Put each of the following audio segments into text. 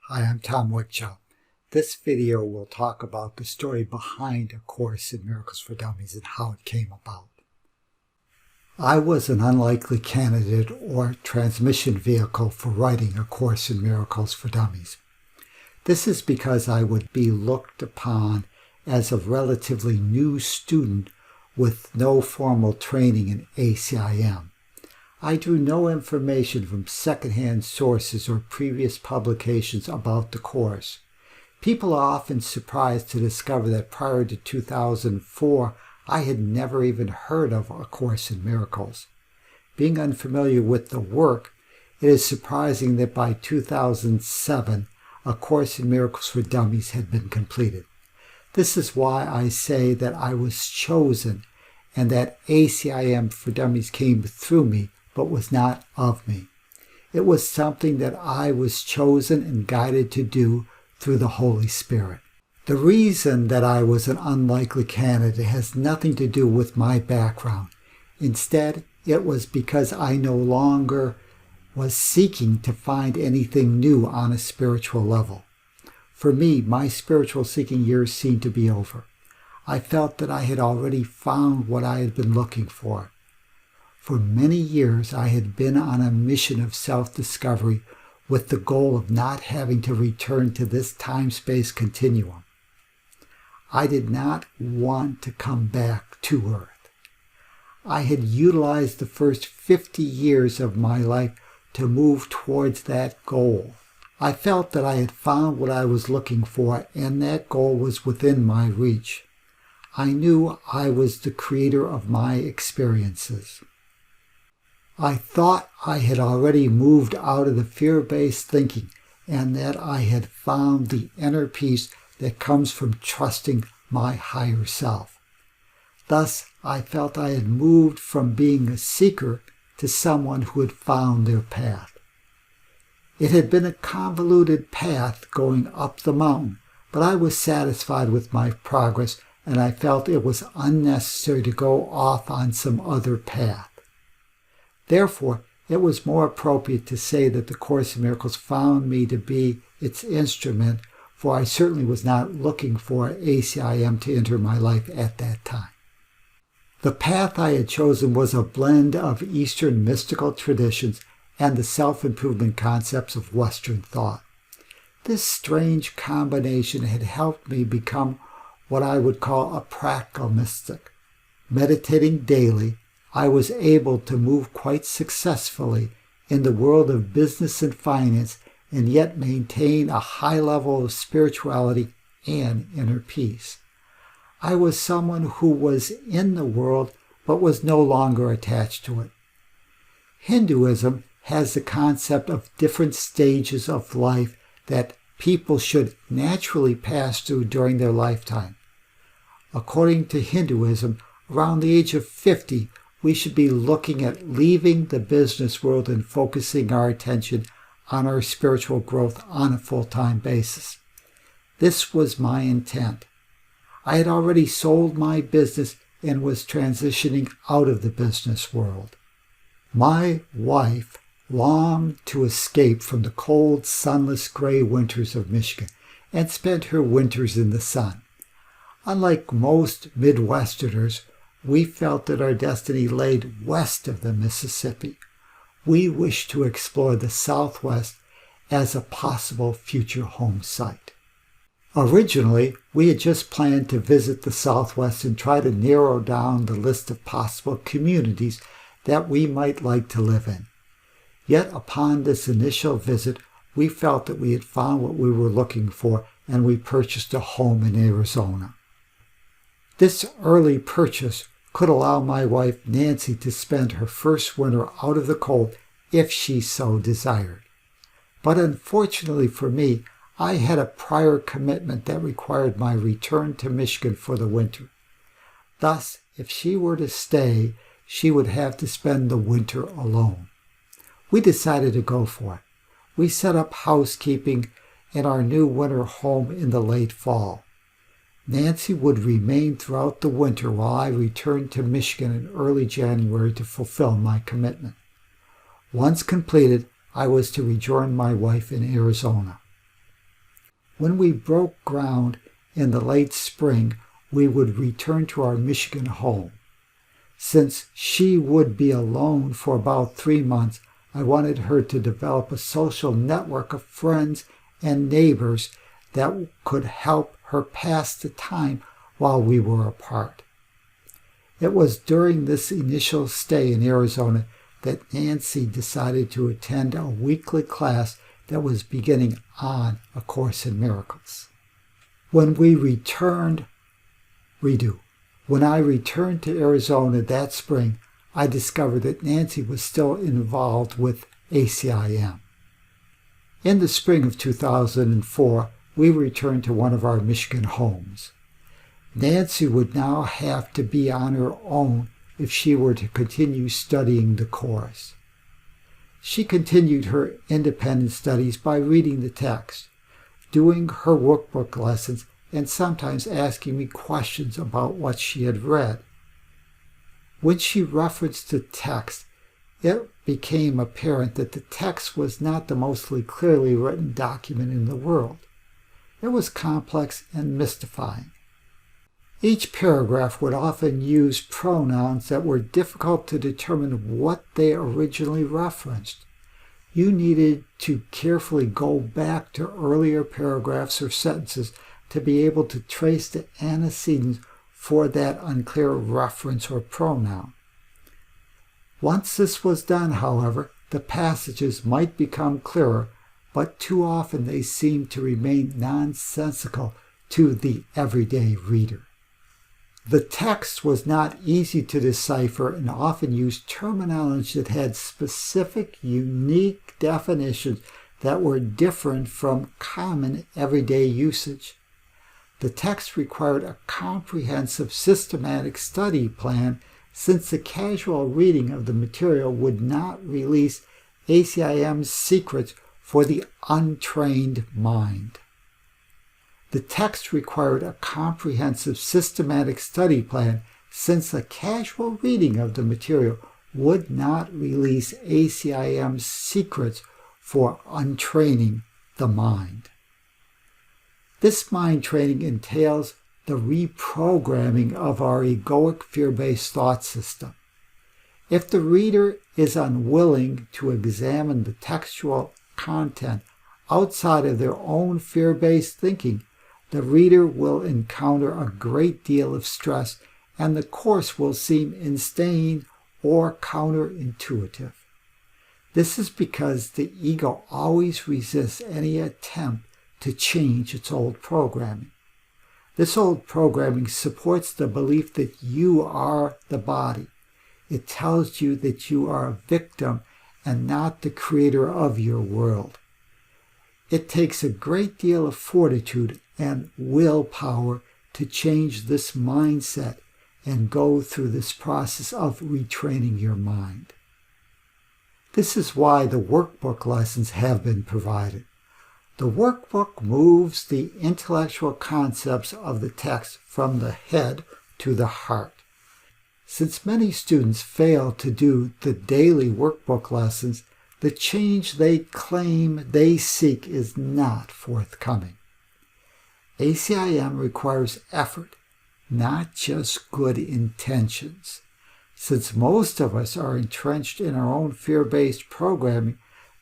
Hi, I'm Tom Wakechild. This video will talk about the story behind A Course in Miracles for Dummies and how it came about. I was an unlikely candidate or transmission vehicle for writing A Course in Miracles for Dummies. This is because I would be looked upon as a relatively new student with no formal training in ACIM. I drew no information from secondhand sources or previous publications about the course. People are often surprised to discover that prior to 2004, I had never even heard of A Course in Miracles. Being unfamiliar with the work, it is surprising that by 2007, A Course in Miracles for Dummies had been completed. This is why I say that I was chosen and that ACIM for Dummies came through me, but was not of me. It was something that I was chosen and guided to do through the Holy Spirit. The reason that I was an unlikely candidate has nothing to do with my background. Instead, it was because I no longer was seeking to find anything new on a spiritual level. For me, my spiritual seeking years seemed to be over. I felt that I had already found what I had been looking for. For many years, I had been on a mission of self-discovery with the goal of not having to return to this time-space continuum. I did not want to come back to Earth. I had utilized the first 50 years of my life to move towards that goal. I felt that I had found what I was looking for, and that goal was within my reach. I knew I was the creator of my experiences. I thought I had already moved out of the fear-based thinking and that I had found the inner peace that comes from trusting my higher self. Thus, I felt I had moved from being a seeker to someone who had found their path. It had been a convoluted path going up the mountain, but I was satisfied with my progress and I felt it was unnecessary to go off on some other path. Therefore, it was more appropriate to say that the Course in Miracles found me to be its instrument, for I certainly was not looking for ACIM to enter my life at that time. The path I had chosen was a blend of Eastern mystical traditions and the self-improvement concepts of Western thought. This strange combination had helped me become what I would call a practical mystic. Meditating daily, I was able to move quite successfully in the world of business and finance and yet maintain a high level of spirituality and inner peace. I was someone who was in the world but was no longer attached to it. Hinduism has the concept of different stages of life that people should naturally pass through during their lifetime. According to Hinduism, around the age of 50, we should be looking at leaving the business world and focusing our attention on our spiritual growth on a full-time basis. This was my intent. I had already sold my business and was transitioning out of the business world. My wife longed to escape from the cold, sunless, gray winters of Michigan and spent her winters in the sun. Unlike most Midwesterners, we felt that our destiny lay west of the Mississippi. We wished to explore the Southwest as a possible future home site. Originally, we had just planned to visit the Southwest and try to narrow down the list of possible communities that we might like to live in. Yet upon this initial visit, we felt that we had found what we were looking for, and we purchased a home in Arizona. This early purchase could allow my wife Nancy to spend her first winter out of the cold if she so desired. But unfortunately for me, I had a prior commitment that required my return to Michigan for the winter. Thus, if she were to stay, she would have to spend the winter alone. We decided to go for it. We set up housekeeping in our new winter home in the late fall. Nancy would remain throughout the winter while I returned to Michigan in early January to fulfill my commitment. Once completed, I was to rejoin my wife in Arizona. When we broke ground in the late spring, we would return to our Michigan home. Since she would be alone for about 3 months, I wanted her to develop a social network of friends and neighbors that could help her pass the time while we were apart. It was during this initial stay in Arizona that Nancy decided to attend a weekly class that was beginning on A Course in Miracles. When I returned to Arizona that spring, I discovered that Nancy was still involved with ACIM. In the spring of 2004, we returned to one of our Michigan homes. Nancy would now have to be on her own if she were to continue studying the Course. She continued her independent studies by reading the text, doing her workbook lessons, and sometimes asking me questions about what she had read. When she referenced the text, it became apparent that the text was not the most clearly written document in the world. It was complex and mystifying. Each paragraph would often use pronouns that were difficult to determine what they originally referenced. You needed to carefully go back to earlier paragraphs or sentences to be able to trace the antecedents for that unclear reference or pronoun. Once this was done, however, the passages might become clearer, but too often they seemed to remain nonsensical to the everyday reader. The text was not easy to decipher and often used terminology that had specific, unique definitions that were different from common everyday usage. The text required a comprehensive, systematic study plan, since the casual reading of the material would not release ACIM's secrets for the untrained mind. The text required a comprehensive, systematic study plan, since a casual reading of the material would not release ACIM's secrets for untraining the mind. This mind training entails the reprogramming of our egoic fear-based thought system. If the reader is unwilling to examine the textual content outside of their own fear-based thinking, the reader will encounter a great deal of stress, and the Course will seem insane or counterintuitive. This is because the ego always resists any attempt to change its old programming. This old programming supports the belief that you are the body. It tells you that you are a victim and not the creator of your world. It takes a great deal of fortitude and willpower to change this mindset and go through this process of retraining your mind. This is why the workbook lessons have been provided. The workbook moves the intellectual concepts of the text from the head to the heart. Since many students fail to do the daily workbook lessons, the change they claim they seek is not forthcoming. ACIM requires effort, not just good intentions. Since most of us are entrenched in our own fear-based programming,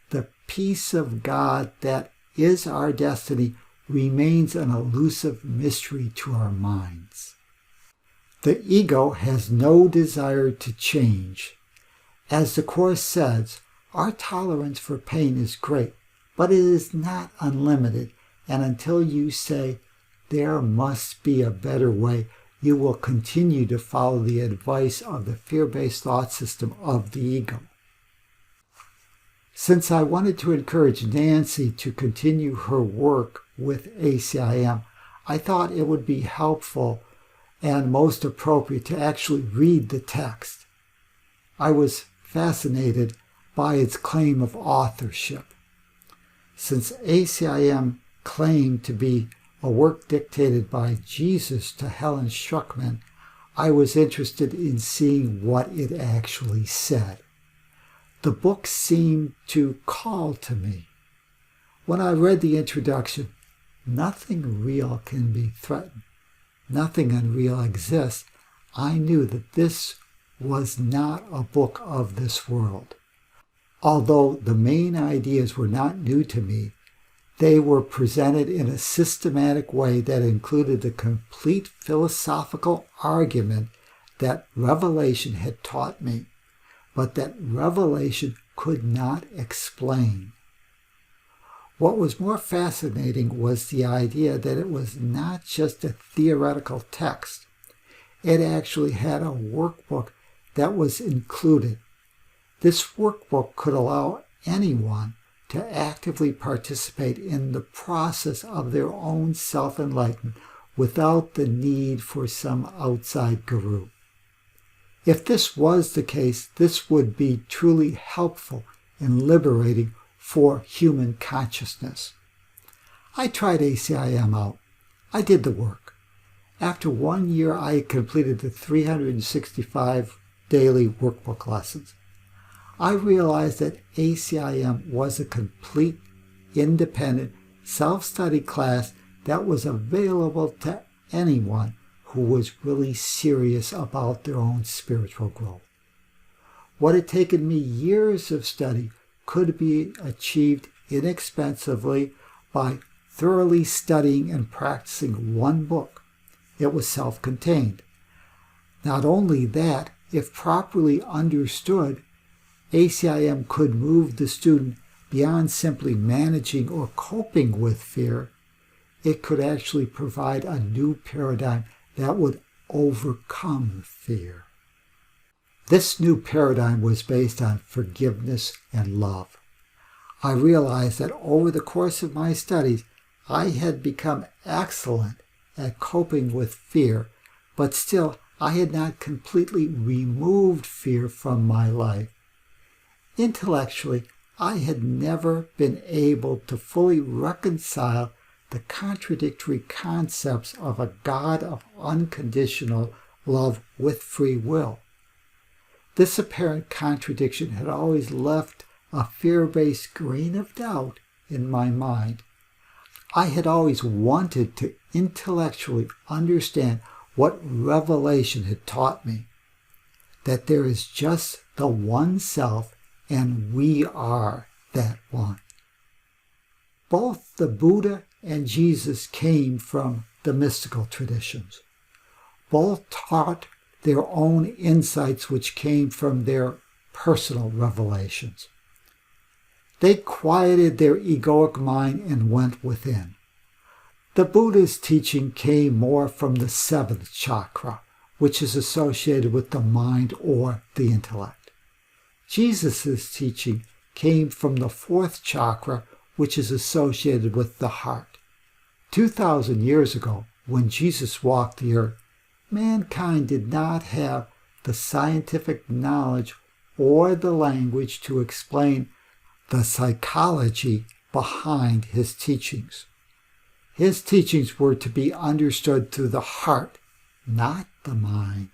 the peace of God that is our destiny remains an elusive mystery to our minds. The ego has no desire to change. As the Course says, our tolerance for pain is great, but it is not unlimited, and until you say, there must be a better way, you will continue to follow the advice of the fear-based thought system of the ego. Since I wanted to encourage Nancy to continue her work with ACIM, I thought it would be helpful and most appropriate to actually read the text. I was fascinated by its claim of authorship. Since ACIM claimed to be a work dictated by Jesus to Helen Schuckman, I was interested in seeing what it actually said. The book seemed to call to me. When I read the introduction, nothing real can be threatened, nothing unreal exists, I knew that this was not a book of this world. Although the main ideas were not new to me, they were presented in a systematic way that included the complete philosophical argument that revelation had taught me, but that revelation could not explain. What was more fascinating was the idea that it was not just a theoretical text. It actually had a workbook that was included. This workbook could allow anyone to actively participate in the process of their own self-enlightenment without the need for some outside guru. If this was the case, this would be truly helpful and liberating for human consciousness. I tried ACIM out. I did the work. After 1 year, I had completed the 365 daily workbook lessons. I realized that ACIM was a complete, independent, self-study class that was available to anyone who was really serious about their own spiritual growth. What had taken me years of study could be achieved inexpensively by thoroughly studying and practicing one book. It was self-contained. Not only that, if properly understood, ACIM could move the student beyond simply managing or coping with fear. It could actually provide a new paradigm that would overcome fear. This new paradigm was based on forgiveness and love. I realized that over the course of my studies, I had become excellent at coping with fear, but still I had not completely removed fear from my life. Intellectually, I had never been able to fully reconcile the contradictory concepts of a God of unconditional love with free will. This apparent contradiction had always left a fear-based grain of doubt in my mind. I had always wanted to intellectually understand what revelation had taught me, that there is just the one self and we are that one. Both the Buddha and Jesus came from the mystical traditions. Both taught their own insights which came from their personal revelations. They quieted their egoic mind and went within. The Buddha's teaching came more from the seventh chakra, which is associated with the mind or the intellect. Jesus' teaching came from the fourth chakra, which is associated with the heart. 2,000 years ago, when Jesus walked the earth, mankind did not have the scientific knowledge or the language to explain the psychology behind his teachings. His teachings were to be understood through the heart, not the mind.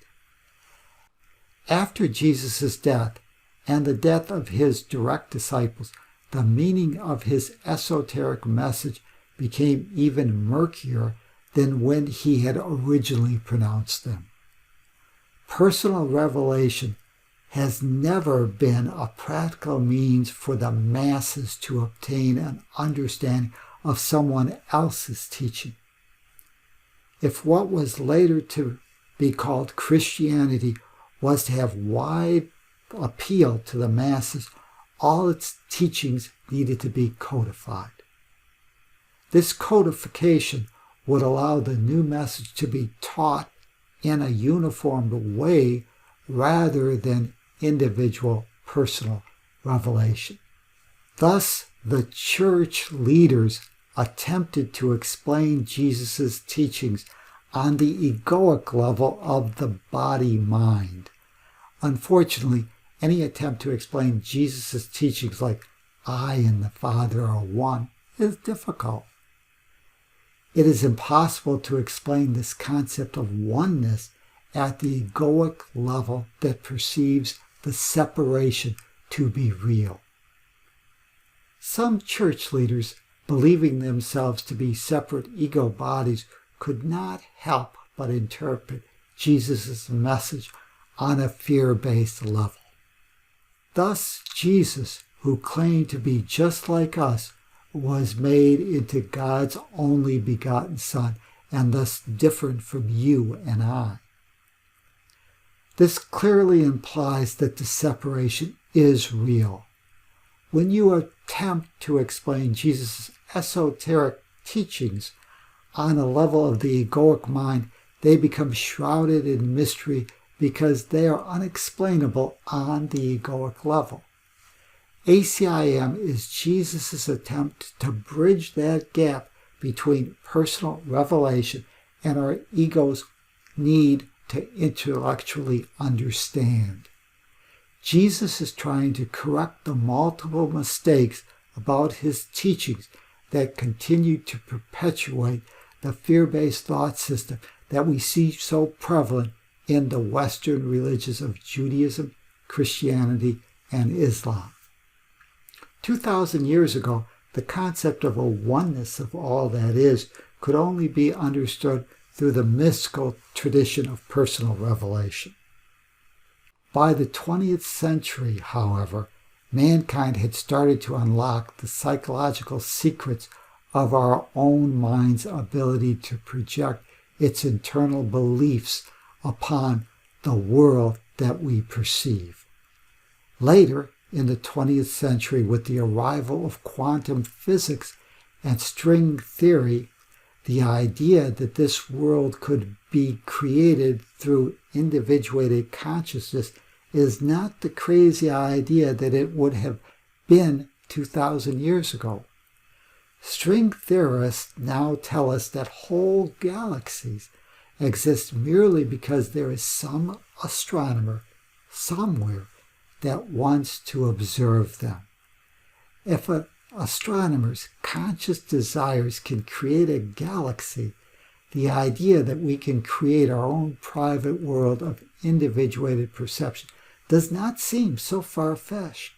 After Jesus' death and the death of his direct disciples, the meaning of his esoteric message became even murkier than when he had originally pronounced them. Personal revelation has never been a practical means for the masses to obtain an understanding of someone else's teaching. If what was later to be called Christianity was to have wide appeal to the masses, all its teachings needed to be codified. This codification would allow the new message to be taught in a uniform way rather than individual personal revelation. Thus, the church leaders attempted to explain Jesus' teachings on the egoic level of the body-mind. Unfortunately, any attempt to explain Jesus' teachings like I and the Father are one is difficult. It is impossible to explain this concept of oneness at the egoic level that perceives the separation to be real. Some church leaders believing themselves to be separate ego bodies, could not help but interpret Jesus' message on a fear-based level. Thus, Jesus, who claimed to be just like us, was made into God's only begotten Son, and thus different from you and I. This clearly implies that the separation is real. When you attempt to explain Jesus' esoteric teachings on a level of the egoic mind, they become shrouded in mystery because they are unexplainable on the egoic level. ACIM is Jesus' attempt to bridge that gap between personal revelation and our ego's need to intellectually understand. Jesus is trying to correct the multiple mistakes about his teachings that continue to perpetuate the fear-based thought system that we see so prevalent in the Western religions of Judaism, Christianity, and Islam. 2,000 years ago, the concept of a oneness of all that is could only be understood through the mystical tradition of personal revelation. By the 20th century, however, mankind had started to unlock the psychological secrets of our own mind's ability to project its internal beliefs upon the world that we perceive. Later, in the 20th century, with the arrival of quantum physics and string theory, the idea that this world could be created through individuated consciousness is not the crazy idea that it would have been 2,000 years ago. String theorists now tell us that whole galaxies exist merely because there is some astronomer somewhere that wants to observe them. If an astronomer's conscious desires can create a galaxy, the idea that we can create our own private world of individuated perception does not seem so far-fetched.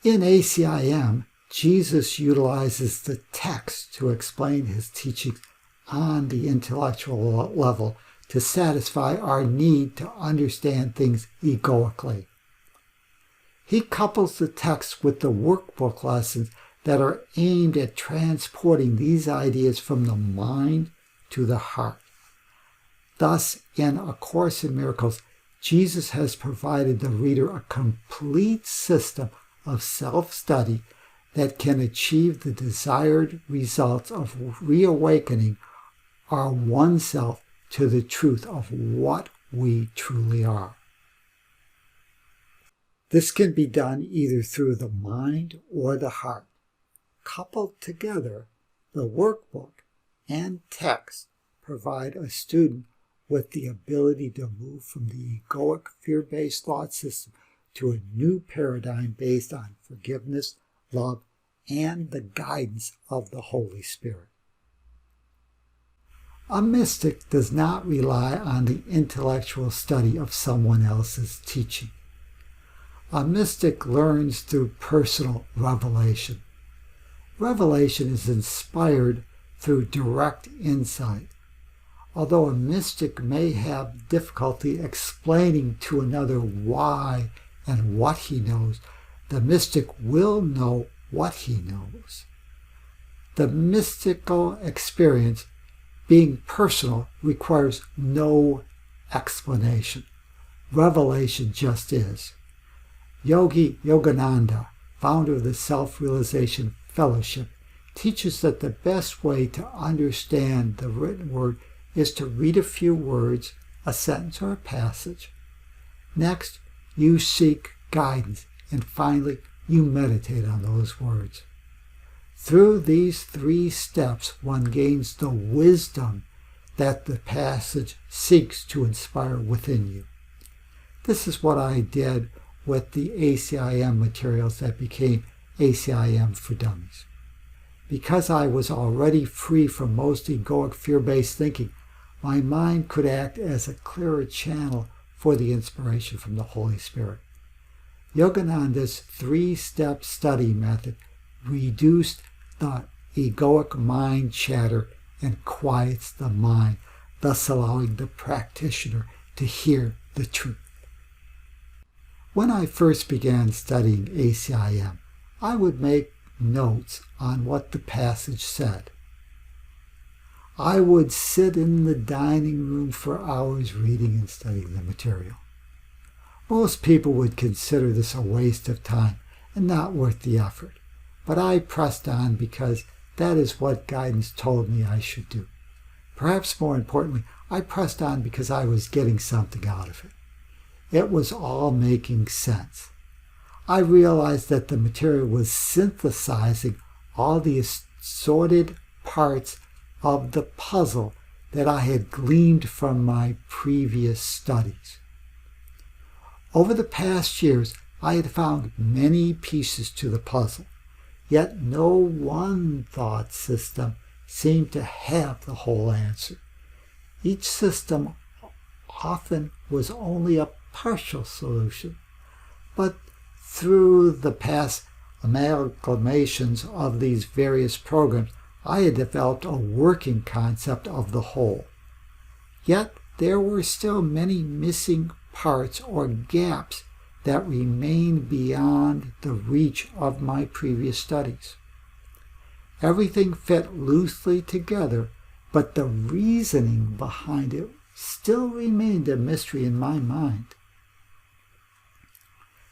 In ACIM, Jesus utilizes the text to explain his teachings on the intellectual level to satisfy our need to understand things egoically. He couples the text with the workbook lessons that are aimed at transporting these ideas from the mind to the heart. Thus, in A Course in Miracles, Jesus has provided the reader a complete system of self-study that can achieve the desired results of reawakening our oneself to the truth of what we truly are. This can be done either through the mind or the heart. Coupled together, the workbook and text provide a student with the ability to move from the egoic fear-based thought system to a new paradigm based on forgiveness, love, and the guidance of the Holy Spirit. A mystic does not rely on the intellectual study of someone else's teaching. A mystic learns through personal revelation. Revelation is inspired through direct insight. Although a mystic may have difficulty explaining to another why and what he knows, the mystic will know what he knows. The mystical experience, being personal, requires no explanation. Revelation just is. Yogi Yogananda, founder of the Self-Realization Fellowship, teaches that the best way to understand the written word is to read a few words, a sentence or a passage. Next, you seek guidance, and finally, you meditate on those words. Through these 3 steps, one gains the wisdom that the passage seeks to inspire within you. This is what I did with the ACIM materials that became ACIM for Dummies. Because I was already free from most egoic fear-based thinking, my mind could act as a clearer channel for the inspiration from the Holy Spirit. Yogananda's 3-step study method reduced the egoic mind chatter and quiets the mind, thus allowing the practitioner to hear the truth. When I first began studying ACIM, I would make notes on what the passage said. I would sit in the dining room for hours reading and studying the material. Most people would consider this a waste of time and not worth the effort, but I pressed on because that is what guidance told me I should do. Perhaps more importantly, I pressed on because I was getting something out of it. It was all making sense. I realized that the material was synthesizing all the assorted parts of the puzzle that I had gleaned from my previous studies. Over the past years, I had found many pieces to the puzzle, yet no one thought system seemed to have the whole answer. Each system often was only a partial solution, but through the past amalgamations of these various programs, I had developed a working concept of the whole. Yet there were still many missing parts or gaps that remained beyond the reach of my previous studies. Everything fit loosely together, but the reasoning behind it still remained a mystery in my mind.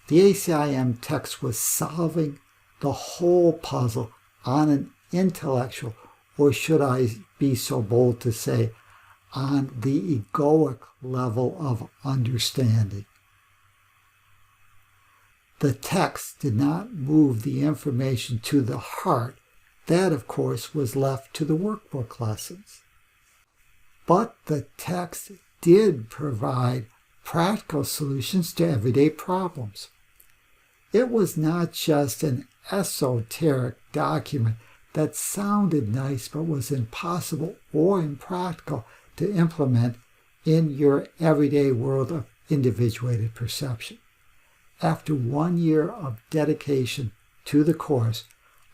The ACIM text was solving the whole puzzle on an intellectual, or should I be so bold to say, on the egoic level of understanding. The text did not move the information to the heart. That, of course, was left to the workbook lessons. But the text did provide practical solutions to everyday problems. It was not just an esoteric document that sounded nice but was impossible or impractical to implement in your everyday world of individuated perception. After 1 year of dedication to the course,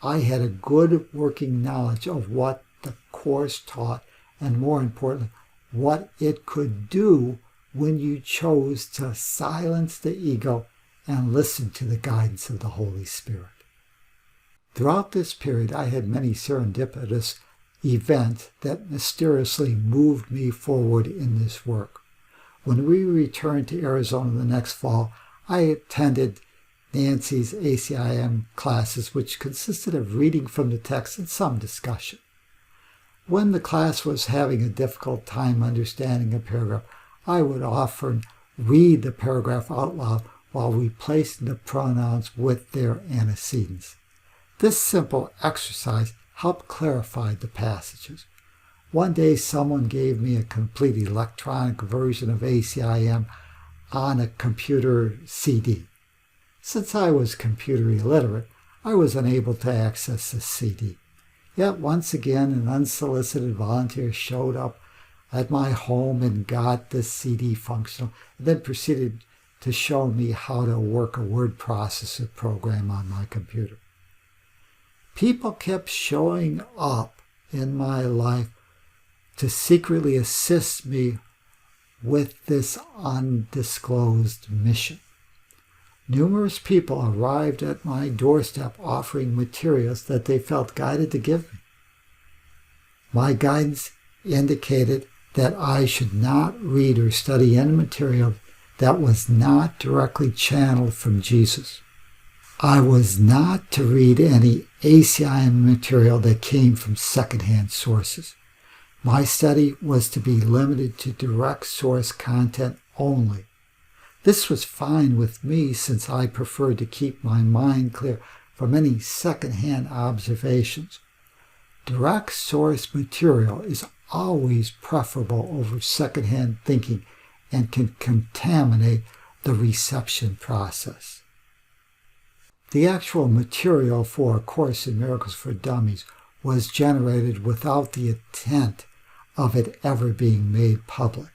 I had a good working knowledge of what the course taught and, more importantly, what it could do when you chose to silence the ego and listen to the guidance of the Holy Spirit. Throughout this period, I had many serendipitous events that mysteriously moved me forward in this work. When we returned to Arizona the next fall, I attended Nancy's ACIM classes, which consisted of reading from the text and some discussion. When the class was having a difficult time understanding a paragraph, I would often read the paragraph out loud while replacing the pronouns with their antecedents. This simple exercise helped clarify the passages. One day someone gave me a complete electronic version of ACIM on a computer CD. Since I was computer illiterate, I was unable to access the CD. Yet once again, an unsolicited volunteer showed up at my home and got the CD functional, and then proceeded to show me how to work a word processor program on my computer. People kept showing up in my life to secretly assist me with this undisclosed mission. Numerous people arrived at my doorstep offering materials that they felt guided to give me. My guidance indicated that I should not read or study any material that was not directly channeled from Jesus. I was not to read any ACIM material that came from secondhand sources. My study was to be limited to direct source content only. This was fine with me since I preferred to keep my mind clear from any secondhand observations. Direct source material is always preferable over secondhand thinking and can contaminate the reception process. The actual material for A Course in Miracles for Dummies was generated without the intent of it ever being made public.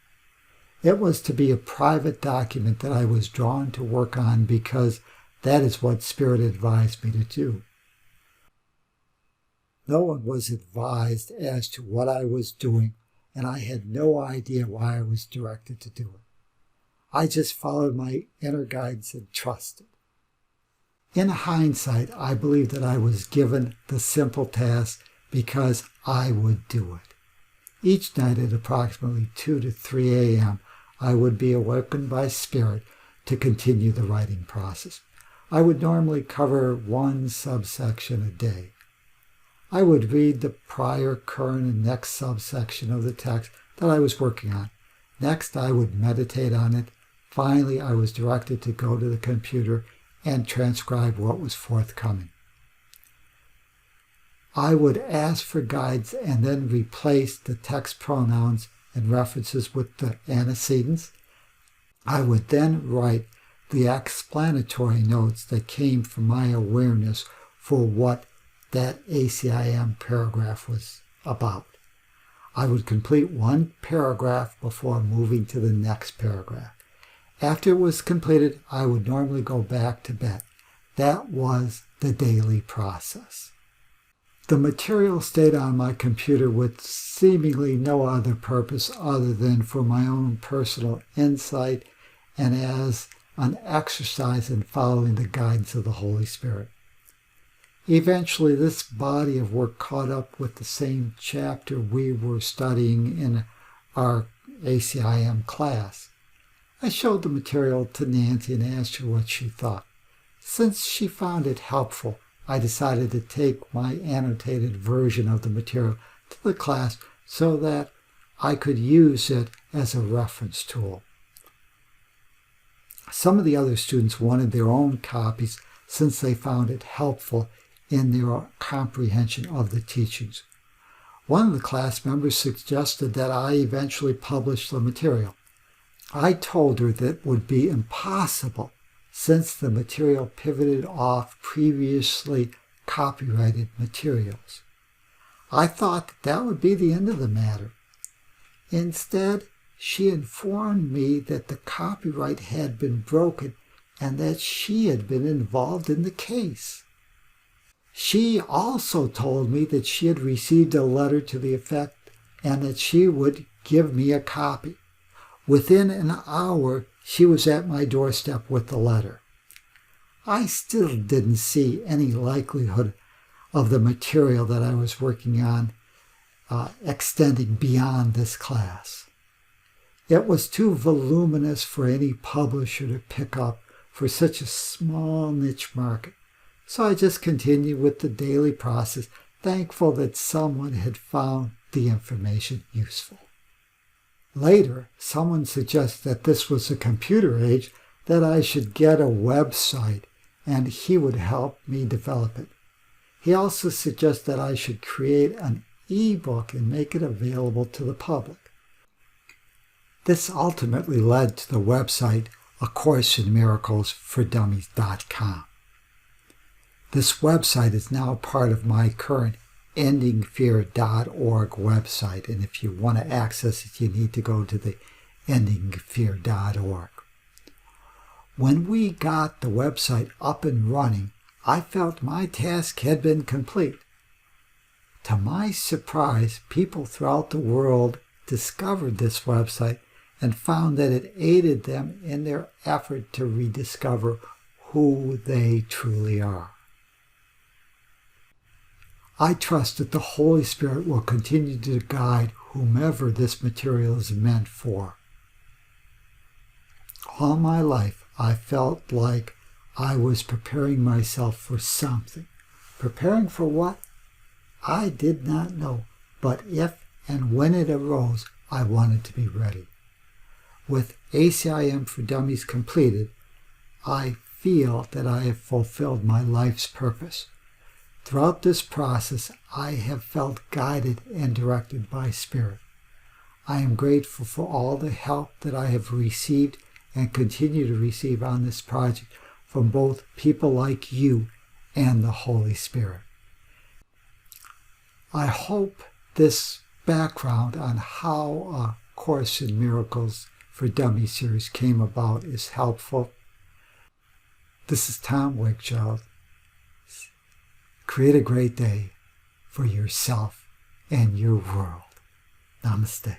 It was to be a private document that I was drawn to work on because that is what Spirit advised me to do. No one was advised as to what I was doing, and I had no idea why I was directed to do it. I just followed my inner guidance and trusted. In hindsight, I believe that I was given the simple task because I would do it. Each night at approximately 2 to 3 a.m., I would be awakened by Spirit to continue the writing process. I would normally cover one subsection a day. I would read the prior, current, and next subsection of the text that I was working on. Next, I would meditate on it. Finally, I was directed to go to the computer and transcribe what was forthcoming. I would ask for guides and then replace the text pronouns and references with the antecedents. I would then write the explanatory notes that came from my awareness for what that ACIM paragraph was about. I would complete one paragraph before moving to the next paragraph. After it was completed, I would normally go back to bed. That was the daily process. The material stayed on my computer with seemingly no other purpose other than for my own personal insight and as an exercise in following the guidance of the Holy Spirit. Eventually, this body of work caught up with the same chapter we were studying in our ACIM class. I showed the material to Nancy and asked her what she thought. Since she found it helpful, I decided to take my annotated version of the material to the class so that I could use it as a reference tool. Some of the other students wanted their own copies since they found it helpful in their comprehension of the teachings. One of the class members suggested that I eventually publish the material. I told her that would be impossible since the material pivoted off previously copyrighted materials. I thought that would be the end of the matter. Instead, she informed me that the copyright had been broken and that she had been involved in the case. She also told me that she had received a letter to the effect and that she would give me a copy. Within an hour, she was at my doorstep with the letter. I still didn't see any likelihood of the material that I was working on extending beyond this class. It was too voluminous for any publisher to pick up for such a small niche market. So I just continued with the daily process, thankful that someone had found the information useful. Later, someone suggested that this was a computer age, that I should get a website, and he would help me develop it. He also suggested that I should create an ebook and make it available to the public. This ultimately led to the website A Course in Miracles for Dummies.com. This website is now part of my current endingfear.org website, and if you want to access it, you need to go to the endingfear.org. When we got the website up and running, I felt my task had been complete. To my surprise, people throughout the world discovered this website and found that it aided them in their effort to rediscover who they truly are. I trust that the Holy Spirit will continue to guide whomever this material is meant for. All my life, I felt like I was preparing myself for something. Preparing for what? I did not know, but if and when it arose, I wanted to be ready. With ACIM for Dummies completed, I feel that I have fulfilled my life's purpose. Throughout this process, I have felt guided and directed by Spirit. I am grateful for all the help that I have received and continue to receive on this project from both people like you and the Holy Spirit. I hope this background on how A Course in Miracles for Dummies series came about is helpful. This is Tom Wakechild. Create a great day for yourself and your world. Namaste.